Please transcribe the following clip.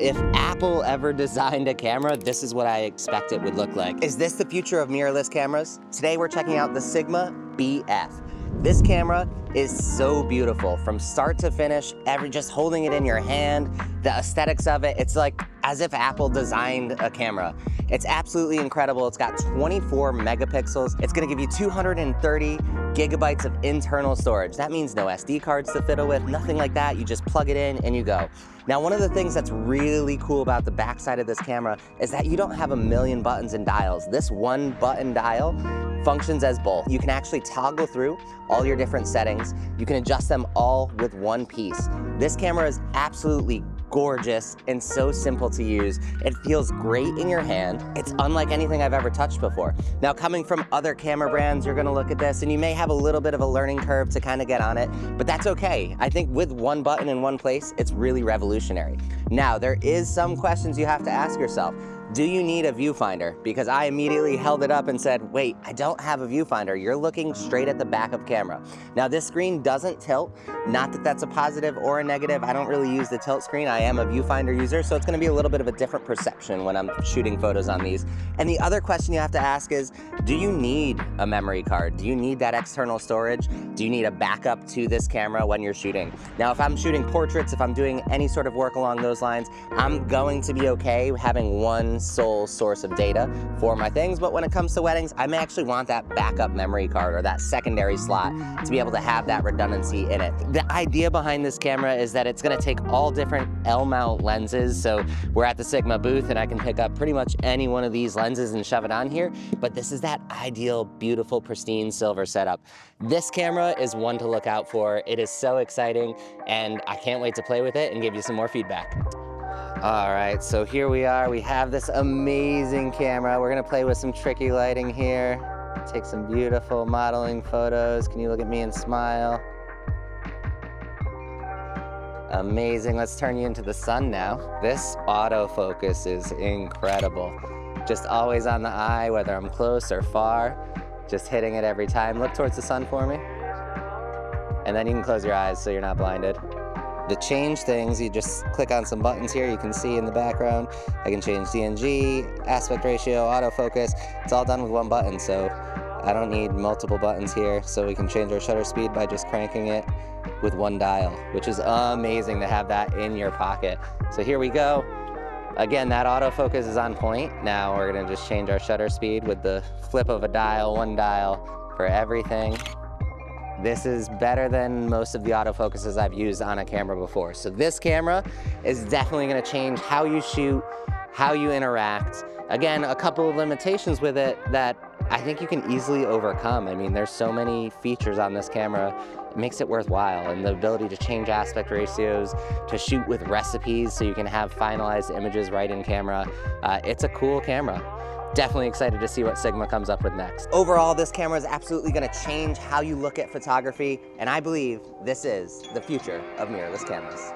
If Apple ever designed a camera, this is what I expect it would look like. Is this the future of mirrorless cameras? Today we're checking out the Sigma BF. This camera is so beautiful from start to finish, just holding it in your hand, the aesthetics of it, it's like as if Apple designed a camera. It's absolutely incredible. It's got 24 megapixels. It's gonna give you 230 gigabytes of internal storage. That means no SD cards to fiddle with, nothing like that. You just plug it in and you go. Now, one of the things that's really cool about the backside of this camera is that you don't have a million buttons and dials. This one button dial functions as both. You can actually toggle through all your different settings. You can adjust them all with one piece. This camera is absolutely gorgeous and so simple to use. It feels great in your hand. It's unlike anything I've ever touched before. Now, coming from other camera brands, you're gonna look at this and you may have a little bit of a learning curve to kind of get on it, but that's okay. I think with one button in one place, it's really revolutionary. Now, there is some questions you have to ask yourself. Do you need a viewfinder? Because I immediately held it up and said, wait, I don't have a viewfinder. You're looking straight at the back of camera. Now this screen doesn't tilt, not that that's a positive or a negative. I don't really use the tilt screen. I am a viewfinder user, so it's gonna be a little bit of a different perception when I'm shooting photos on these. And the other question you have to ask is, do you need a memory card? Do you need that external storage? Do you need a backup to this camera when you're shooting? Now, if I'm shooting portraits, if I'm doing any sort of work along those lines, I'm going to be okay having one sole source of data for my things, but when it comes to weddings, I may actually want that backup memory card or that secondary slot to be able to have that redundancy in it. The idea behind this camera is that it's gonna take all different L-mount lenses, so we're at the Sigma booth and I can pick up pretty much any one of these lenses and shove it on here, but this is that ideal, beautiful, pristine silver setup. This camera is one to look out for. It is so exciting, and I can't wait to play with it and give you some more feedback. All right, so here we are. We have this amazing camera. We're gonna play with some tricky lighting here, take some beautiful modeling photos. Can you look at me and smile? Amazing, let's turn you into the sun now. This autofocus is incredible. Just always on the eye, whether I'm close or far, just hitting it every time. Look towards the sun for me. And then you can close your eyes so you're not blinded. To change things, you just click on some buttons here. You can see in the background, I can change DNG, aspect ratio, autofocus. It's all done with one button, so I don't need multiple buttons here. So we can change our shutter speed by just cranking it with one dial, which is amazing to have that in your pocket. So here we go. Again, that autofocus is on point. Now we're gonna just change our shutter speed with the flip of a dial, one dial for everything. This is better than most of the autofocuses I've used on a camera before. So this camera is definitely gonna change how you shoot, how you interact. Again, a couple of limitations with it that I think you can easily overcome. I mean, there's so many features on this camera, it makes it worthwhile. And the ability to change aspect ratios, to shoot with recipes so you can have finalized images right in camera. It's a cool camera. Definitely excited to see what Sigma comes up with next. Overall, this camera is absolutely gonna change how you look at photography, and I believe this is the future of mirrorless cameras.